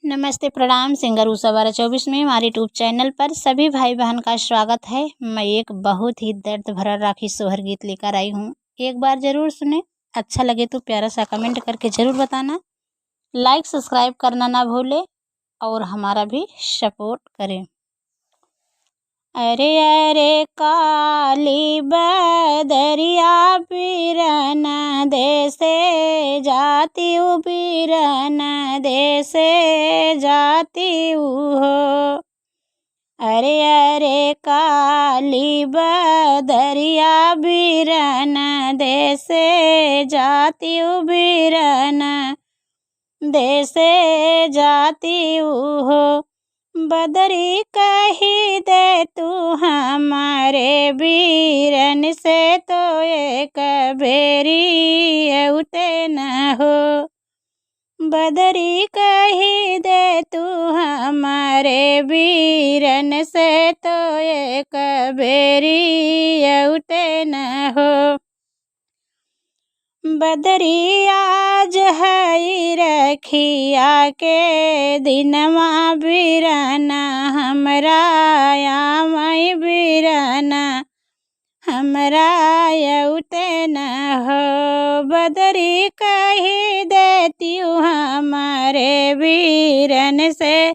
नमस्ते प्रणाम। सिंगर उषा 1224 में हमारे यूट्यूब चैनल पर सभी भाई बहन का स्वागत है। मैं एक बहुत ही दर्द भरा राखी सोहर गीत लेकर आई हूँ। एक बार ज़रूर सुने, अच्छा लगे तो प्यारा सा कमेंट करके ज़रूर बताना। लाइक सब्सक्राइब करना ना भूले और हमारा भी सपोर्ट करें। अरे अरे काली बदरिया पीरना देसे जाती पीरना देसे जाती हो। अरे अरे काली बदरिया बीरना देसे जाती बीरना देसे जाती हो। बदरी कही दे तू हमारे बीरन से तो एक बेरी उते न हो। बदरी कही दे तू हमारे बीरन से तो एक बेरी उते न हो। बदरी आज है रखिया के दिनवा बीरना हमरा मैं बीरना हमरा उते न हो। बदरी कही देती हूँ हमारे बीरन से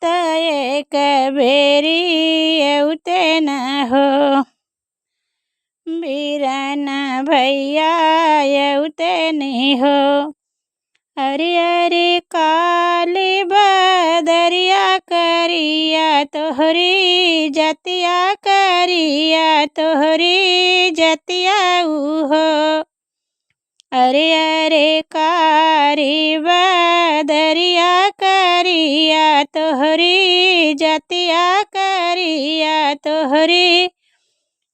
तो एक बेरी उते न हो। बीरना भैया उते नहीं हो। अरे अरे काली बदरिया करिया तोहरी जतिया करिया तोहरी जतिया हो। अरे अरे कारी बदरिया करिया तोहरी जतिया करिया तोहरी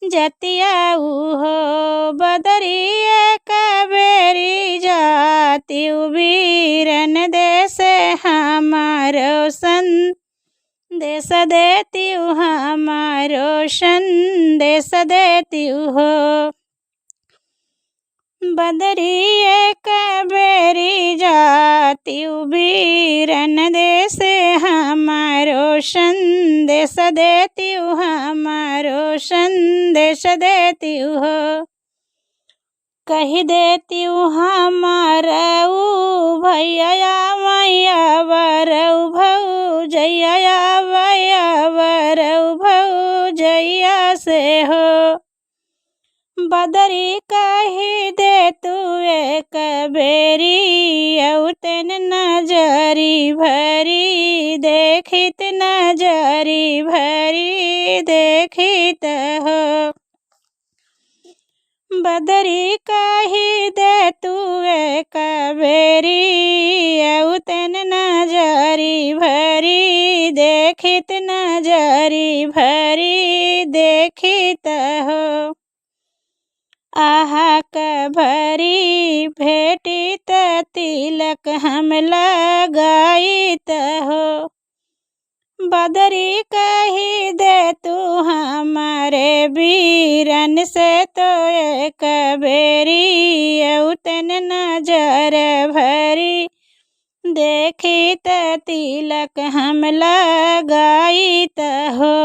जतिया हो। बदरी कबेरी जाती बीरन देसे हमारो संदेश देती हमारो संदेश देती हो। बदरी कबेरी जाती बीरन देसे हमारो संदेश देती हमारो संदेश देती हो। कही देती हमारा भैया मैया बरऊ भऊ जैया भैया बरऊ भऊ जैया से हो। बदरी कही दे तू एक बेरी उतन नजरी भरी देखित नजरी भरी देखित हो। बदरी कही दे तू एक बेरी उतन नजरी भरी देखित नजरी भरी देखित हो। आहा भरी भेटित तिलक हम लगाईत हो। बदरी कही दे तू हमारे बीरन से तो एक बेरी उतन नजर भरी देखित तिलक हम लगाईत हो।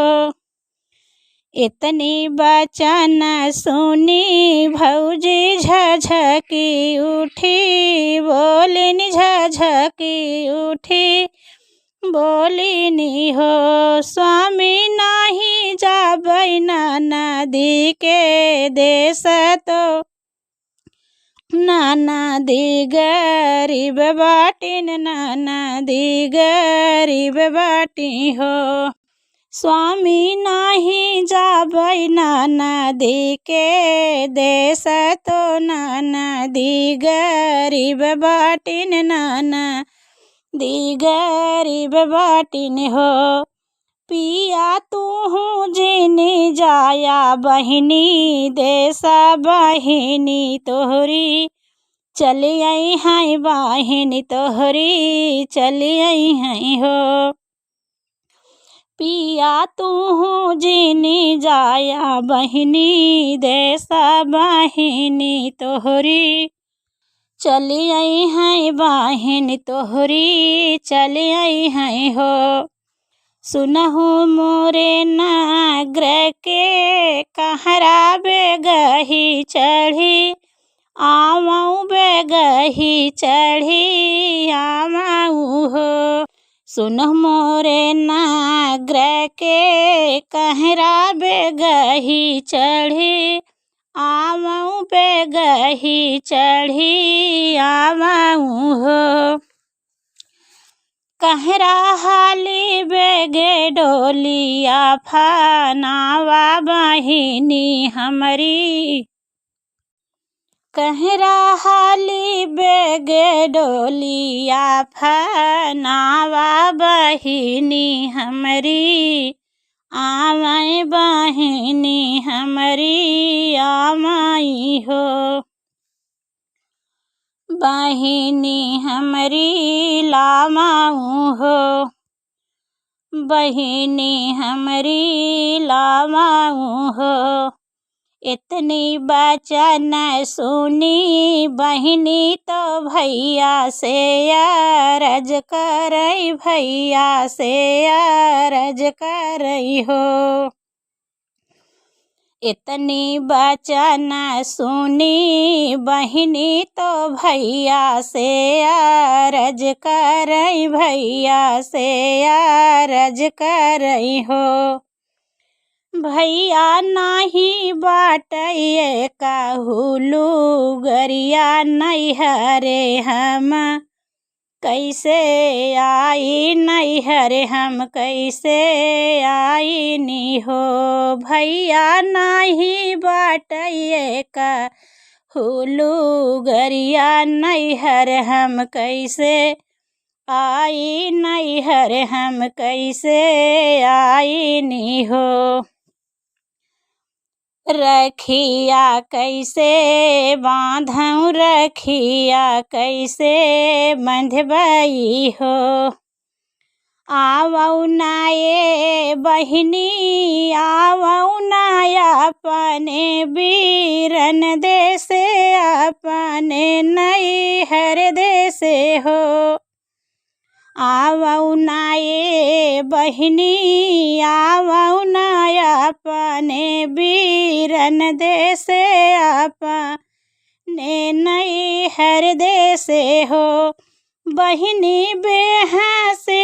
इतनी बचन सुनी भौजी झझकी उठी बोलिन झझकी उठी बोलिनी हो। स्वामी नाही जाबै नदी के देश तो नदी गरीब बाटिन नदी गरीब बाटी हो। स्वामी नाही जाबै नदी के देश तो नदी गरीब बाटिन नदी गरीब बाटिन हो। पिया तू जिनी जाया बहिनी देश बहिनी तोहरी चली आई हैं बहिनी तोहरी चली आई हैं हो। पिया तू जिनी जाया बहिनी देश बहिनी तोहरी चली आई हैं बहिन तोहरी चली आई हैं हो। सुनहु मोरे नागर के कहरा बेगही चढ़ी आवाऊँ बेगही चढ़ी आवाऊँ हो। सुनहु मोरे नागर के कहरा बेगही चढ़ी आवाऊँ बेगही चढ़ी आवाऊँ हो। कहरा हाली बेगे डोलिया फनावा बहिनी हमरी। कहरा हाली बेगे डोलिया फनावा बहिनी हमरी आवाई बहिनी हमरी आवाई हो। बहिनी हमरी लावाऊँ हो। बहिनी हमरी लावाऊँ हो। इतनी बचन सुनी बहिनी तो भैया से अरज करई भैया से अरज करई हो। इतनी बचन सुनी बहिनी तो भैया से अरज करई भैया से अरज करई हो। भैया नाही बाटइए काहुलू गरिया नैहरे हम कैसे आई नैहरे हम कैसे आई नी हो। भैया नाही बाटइए काहुलू गरिया नैहर हम कैसे आई नैहर हम कैसे आई नी हो। रखिया कैसे बाँधऊँ रखिया कैसे बंधबई हो। आवऊ नाये बहिनी आवऊ नाया अपने बीरन देसे अपने नैहर देसे हो। आवऊ नाये बहिनी आवऊ नाया अपने बीरन देसे अपने नैहर देसे हो। बहिनी बेहसे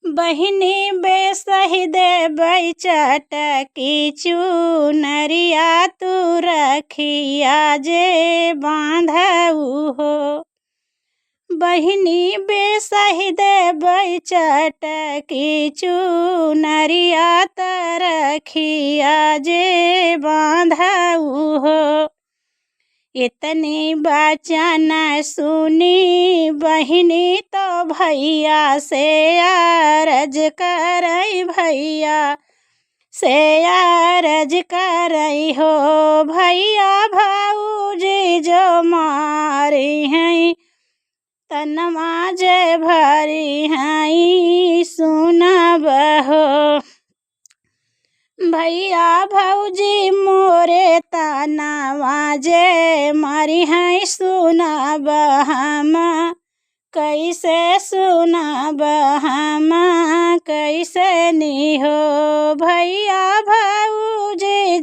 बहिनी बेसही देबई चटकी चुनरिया तू रखिया जे बाँधऊ हो। बहिनी बेसही देबई चटकी चुनरिया त रखिया जे बाँधऊ हो। इतनी बचन सुनी बहिनी तो भैया से अरज करई भैया से अरज करई हो। भैया भाऊजी जो मारी हैं तनमा जे भरी हैं सुनब हो। भैया भौजी मोरे तनवा जे मारी हैं सुनब हम कैसे सुनब हम कैसे नी हो। भैया भौजी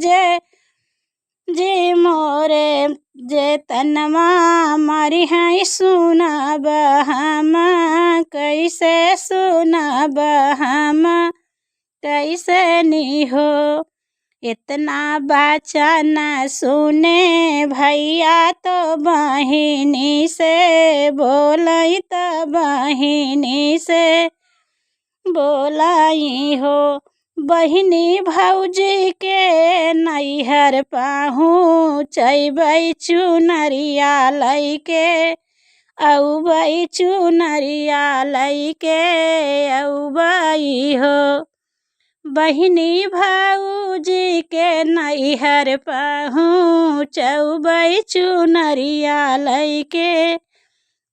जे मोरे जे तनवा मारी हैं सुनब हम कैसे सुनब हम कैसे नी हो। इतना बचन सुने भैया तो बहिनी से बोलई तो बहिनी से बोलाई हो। बहिनी भौजी के नैहर पहुँचबई चुनरिया लैके औबई चुनरिया लैके औबई हो। बहिनी भौजी के नैहर पहुँचबई चुनरिया लैके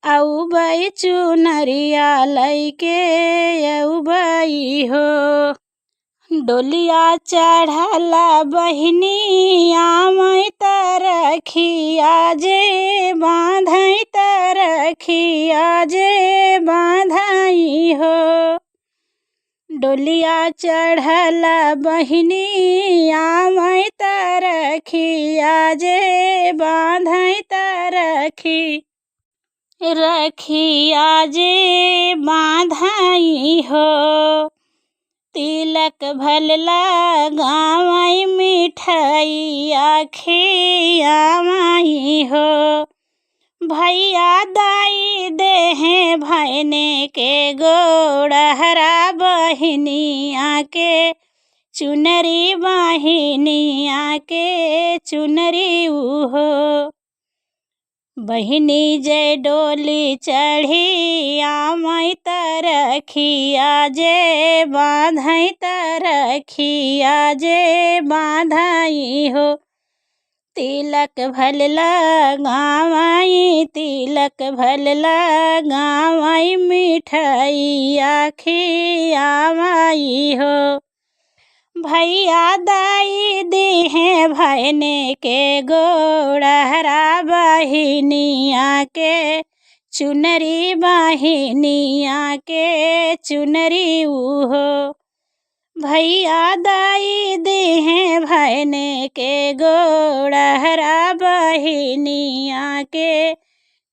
औबई चुनरिया लैके औबई हो। डोलिया चढ़ला बहिनी आमई तरखिया जे बाँधई तरखिया जे बाँधई हो। डोलिया चढ़ला बहिनी आमई तरखिया जे बाँधई रखिया जे बाँधई हो। तिलक भलला गावई मिठाइया खियावई हो। भैया दाई देहे भैने के गोड़हरा बहिनिया के चुनरी बहिनिया के चुनरी उहो। बहिनी जय डोली चढ़ी आमई तरखिया जे बाँधई तरखिया जे बाँधई हो। तिलक भलला गावई तिलक भलला गावई मिठाइया खियावई हो। भैया दाई देहे भैने के गोड़हरा बहिनिया के चुनरी बहिनिया के चुनरी उहो। भैया दाई देहे भैने के गोड़हरा बहिनिया के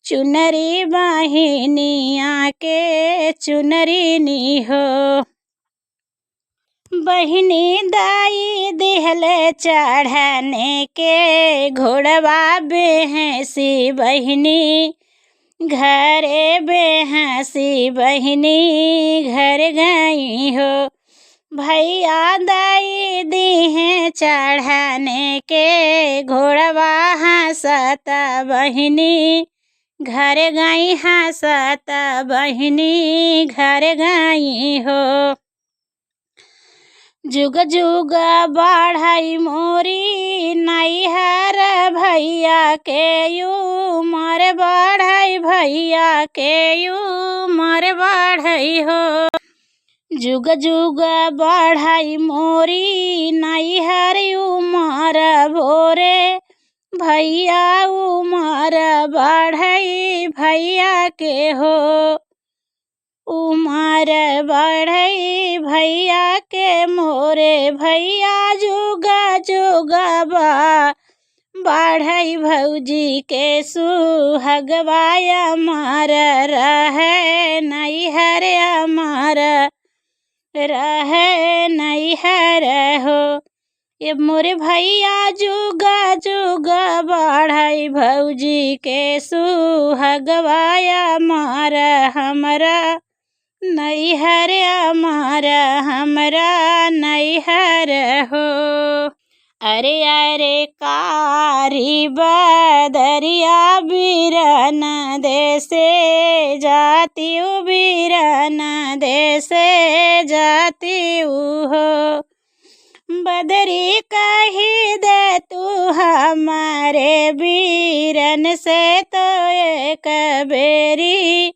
चुनरी बहिनिया के चुनरी नी हो। बहिनी दाई दिहले चढ़ने के घोड़वा बेहसी बहिनी घरे बेहसी बहिनी घर गई हो। भैया दाई दिहे चढ़ने के घोड़वा हंसत बहिनी घर गई हंसत बहिनी घर गई हो। जुग जुग बढ़ई मोरी नैहर भैया के उमर बढ़ई भैया के उमर बढ़ई हो। जुग जुग बढ़ई मोरी नैहर उमर भोरे भैया उमर बढ़ई भैया के हो। उमर बढ़ई भैया के मोरे भैया जुगा जुगबा बढ़ई भौजी के सुहगवाया अमर रहे नैहर अमर रहे नैहर हो। ये मोरे भैया जुगा जुगा बढ़ई भौजी के सुहगवाया अमर हमरा नैहर अमर हमरा नैहर हो। अरे अरे कारी बदरिया बीरन देसे जाती बीरन देसे जाती हो। बदरी कही दे तू हमारे बीरन से तो एक बेरी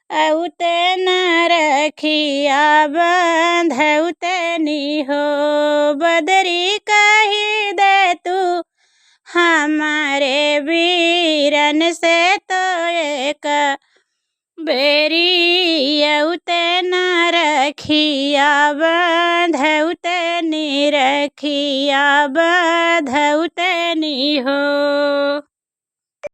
औते न रखिया बंधौतनी हो। बदरी कही दे तू हमारे बीरन से तो एक बेरी औते न रखिया बंधौतनी रखिया बंधौतनी हो।